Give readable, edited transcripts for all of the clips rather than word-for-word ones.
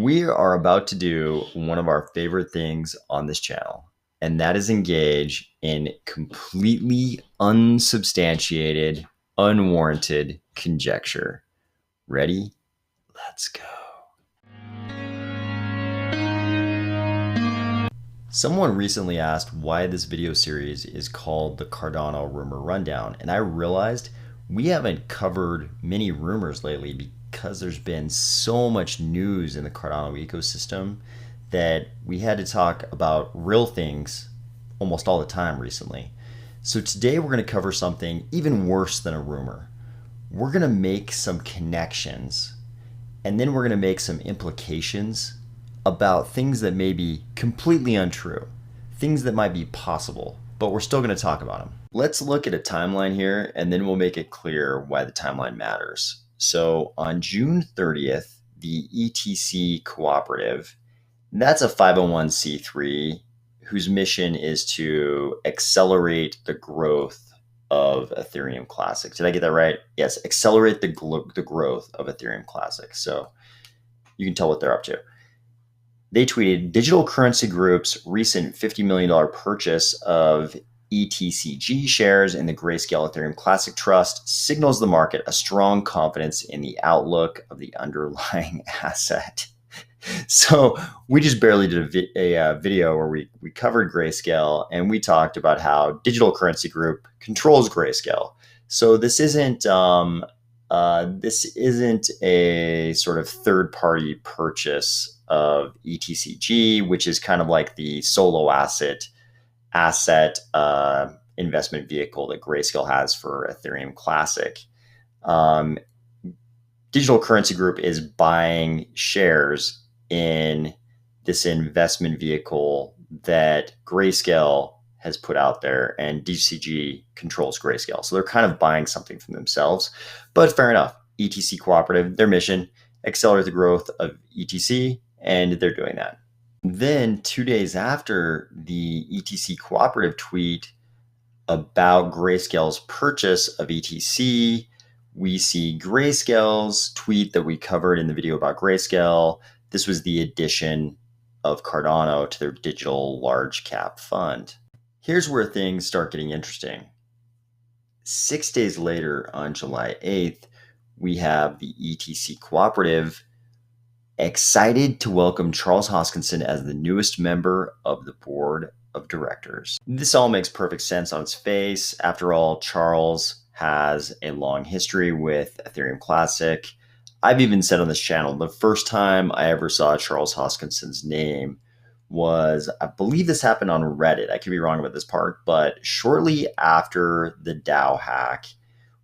We are about to do one of our favorite things on this channel, and that is engage in completely unsubstantiated, unwarranted conjecture. Ready? Let's go. Someone recently asked why this video series is called the Cardano Rumor Rundown, and I realized we haven't covered many rumors lately because there's been so much news in the Cardano ecosystem that we had to talk about real things almost all the time recently. So today we're going to cover something even worse than a rumor. We're going to make some connections, and then we're going to make some implications about things that may be completely untrue, things that might be possible, but we're still going to talk about them. Let's look at a timeline here, and then we'll make it clear why the timeline matters. So on June 30th, the ETC Cooperative, that's a 501c3 whose mission is to accelerate the growth of Ethereum Classic. Did I get that right? Yes, accelerate the growth of Ethereum Classic. So you can tell what they're up to. They tweeted, Digital Currency Group's recent $50 million purchase of ETCG shares in the Grayscale Ethereum Classic Trust signals the market a strong confidence in the outlook of the underlying asset. So we just barely did a video where we covered Grayscale, and we talked about how Digital Currency Group controls Grayscale. So this isn't a sort of third-party purchase of ETCG, which is kind of like the solo asset investment vehicle that Grayscale has for Ethereum Classic. Digital Currency Group is buying shares in this investment vehicle that Grayscale has put out there, and DCG controls Grayscale. So they're kind of buying something from themselves, but fair enough. ETC Cooperative, their mission, accelerate the growth of ETC, and they're doing that. Then 2 days after the ETC Cooperative tweet about Grayscale's purchase of ETC, we see Grayscale's tweet that we covered in the video about Grayscale. This was the addition of Cardano to their digital large cap fund. Here's where things start getting interesting. 6 days later, on July 8th, we have the ETC Cooperative excited to welcome Charles Hoskinson as the newest member of the board of directors. This all makes perfect sense on its face. After all, Charles has a long history with Ethereum Classic. I've even said on this channel, the first time I ever saw Charles Hoskinson's name was, I believe this happened on Reddit. I could be wrong about this part, but shortly after the DAO hack,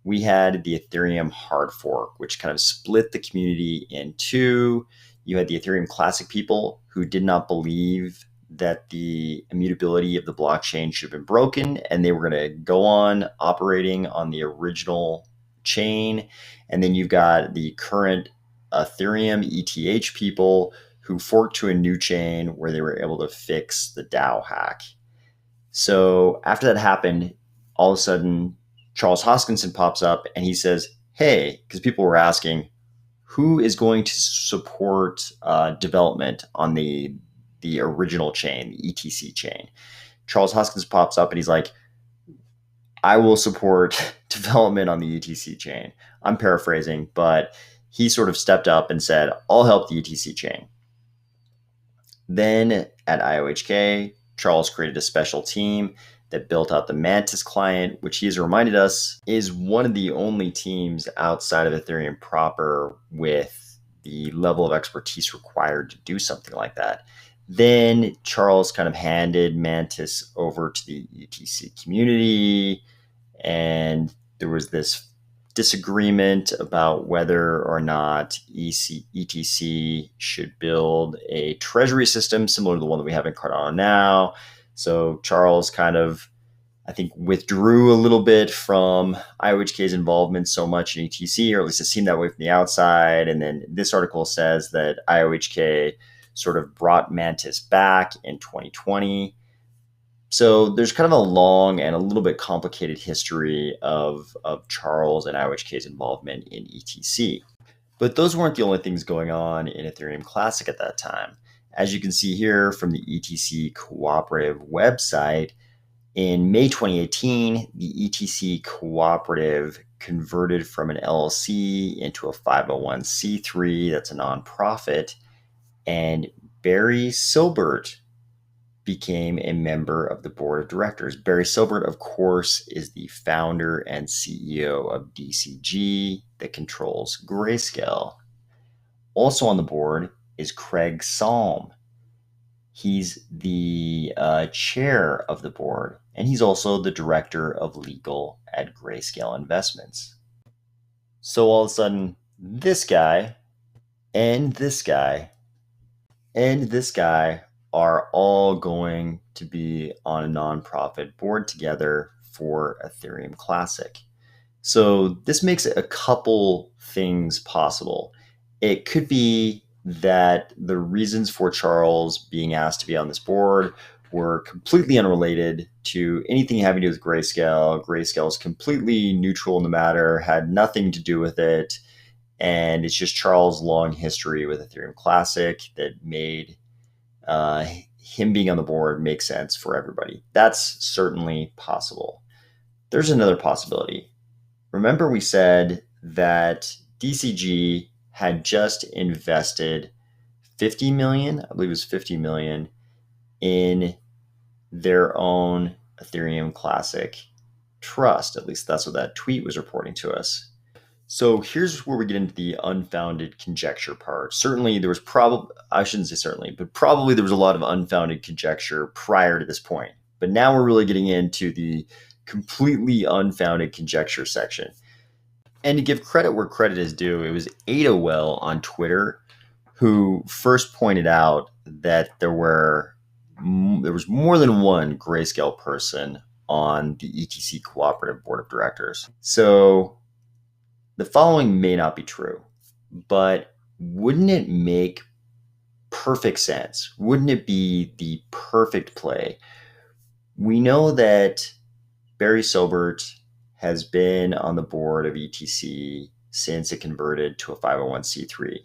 we had the Ethereum hard fork, which kind of split the community in two. You had the Ethereum Classic people who did not believe that the immutability of the blockchain should have been broken, and they were going to go on operating on the original chain. And then you've got the current Ethereum ETH people who forked to a new chain where they were able to fix the DAO hack. So after that happened, all of a sudden, Charles Hoskinson pops up and he says, hey, because people were asking, who is going to support development on the original chain, the ETC chain? Charles Hoskinson pops up and he's like, I will support development on the ETC chain. I'm paraphrasing, but he sort of stepped up and said, I'll help the ETC chain. Then at IOHK, Charles created a special team that built out the Mantis client, which he has reminded us is one of the only teams outside of Ethereum proper with the level of expertise required to do something like that. Then Charles kind of handed Mantis over to the ETC community, and there was this disagreement about whether or not ETC should build a treasury system similar to the one that we have in Cardano now. So Charles kind of, I think, withdrew a little bit from IOHK's involvement so much in ETC, or at least it seemed that way from the outside. And then this article says that IOHK sort of brought Mantis back in 2020. So there's kind of a long and a little bit complicated history of Charles and IOHK's involvement in ETC. But those weren't the only things going on in Ethereum Classic at that time. As you can see here from the ETC Cooperative website, in May 2018, the ETC Cooperative converted from an LLC into a 501c3, that's a nonprofit, and Barry Silbert became a member of the board of directors. Barry Silbert, of course, is the founder and CEO of DCG that controls Grayscale. Also on the board is Craig Salm. He's the chair of the board, and he's also the director of legal at Grayscale Investments. So all of a sudden, this guy and this guy and this guy are all going to be on a nonprofit board together for Ethereum Classic. So this makes a couple things possible. It could be that the reasons for Charles being asked to be on this board were completely unrelated to anything having to do with Grayscale. Grayscale is completely neutral in the matter, had nothing to do with it. And it's just Charles' long history with Ethereum Classic that made him being on the board make sense for everybody. That's certainly possible. There's another possibility. Remember we said that DCG had just invested 50 million, I believe it was 50 million, in their own Ethereum Classic trust. At least that's what that tweet was reporting to us. So here's where we get into the unfounded conjecture part. Certainly there was I shouldn't say certainly, but probably there was a lot of unfounded conjecture prior to this point. But now we're really getting into the completely unfounded conjecture section. And to give credit where credit is due, it was AdaWell on Twitter who first pointed out that there was more than one Grayscale person on the ETC Cooperative Board of Directors. So the following may not be true, but wouldn't it make perfect sense? Wouldn't it be the perfect play? We know that Barry Silbert has been on the board of ETC since it converted to a 501c3.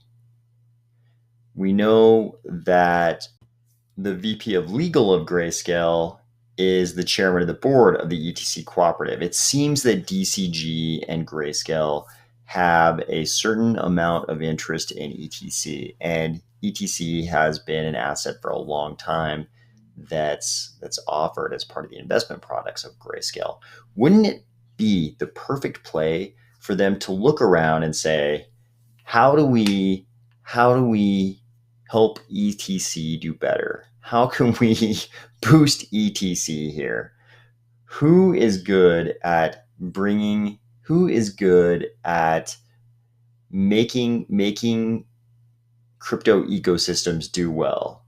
We know that the VP of Legal of Grayscale is the chairman of the board of the ETC Cooperative. It seems that DCG and Grayscale have a certain amount of interest in ETC, and ETC has been an asset for a long time that's offered as part of the investment products of Grayscale. Wouldn't it be the perfect play for them to look around and say, how do we help ETC do better? How can we boost ETC here? Who is good at making crypto ecosystems do well,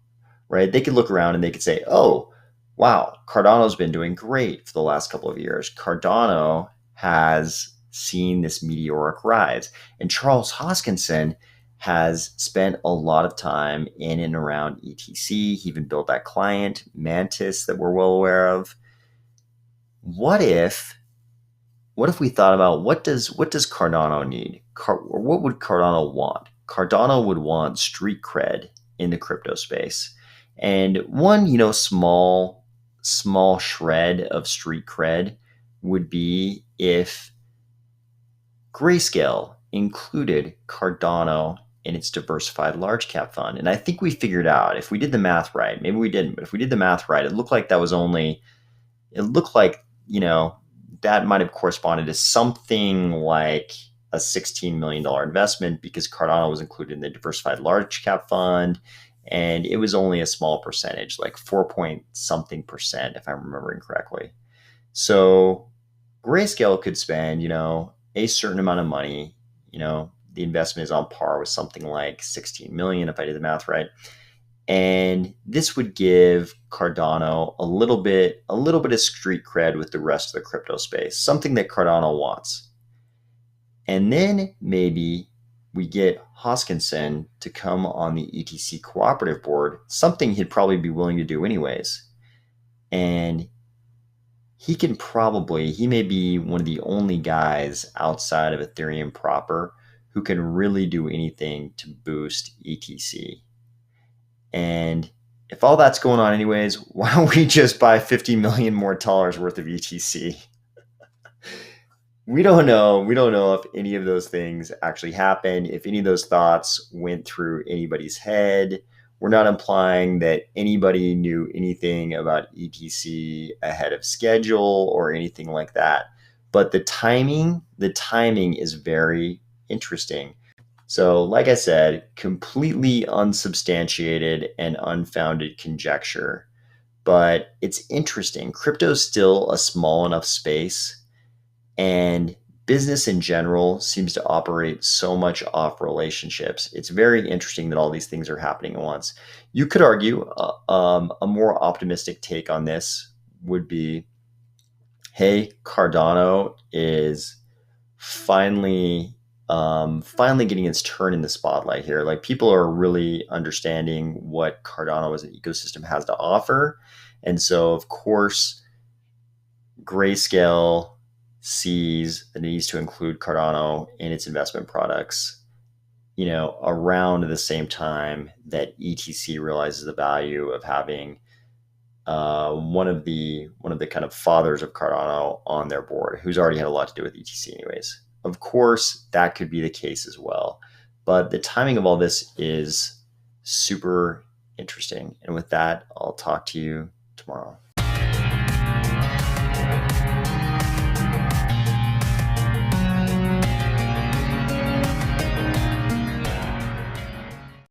right? They could look around and they could say, oh, wow, Cardano's been doing great for the last couple of years. Cardano has seen this meteoric rise. And Charles Hoskinson has spent a lot of time in and around ETC. He even built that client, Mantis, that we're well aware of. What if we thought about what does Cardano need? What would Cardano want? Cardano would want street cred in the crypto space. And one, small shred of street cred would be if Grayscale included Cardano in its diversified large cap fund. And I think we figured out, if we did the math right, maybe we didn't, but if we did the math right, it looked like that might have corresponded to something like a $16 million investment, because Cardano was included in the diversified large cap fund. And it was only a small percentage, like 4-point-something%, if I'm remembering correctly. So Grayscale could spend, a certain amount of money. The investment is on par with something like 16 million, if I did the math right. And this would give Cardano a little bit of street cred with the rest of the crypto space, something that Cardano wants. And then maybe we get Hoskinson to come on the ETC Cooperative Board, something he'd probably be willing to do anyways. And he may be one of the only guys outside of Ethereum proper who can really do anything to boost ETC. And if all that's going on anyways, why don't we just buy $50 million more worth of ETC? We don't know. We don't know if any of those things actually happened, if any of those thoughts went through anybody's head. We're not implying that anybody knew anything about ETC ahead of schedule or anything like that. But the timing is very interesting. So, like I said, completely unsubstantiated and unfounded conjecture. But it's interesting. Crypto is still a small enough space, and business in general seems to operate so much off relationships. It's very interesting that all these things are happening at once. You could argue a more optimistic take on this would be, hey, Cardano is finally getting its turn in the spotlight here. Like, people are really understanding what Cardano as an ecosystem has to offer. And so, of course, Grayscale sees that it needs to include Cardano in its investment products, around the same time that ETC realizes the value of having one of the kind of fathers of Cardano on their board, who's already had a lot to do with ETC anyways. Of course, that could be the case as well. But the timing of all this is super interesting. And with that, I'll talk to you tomorrow.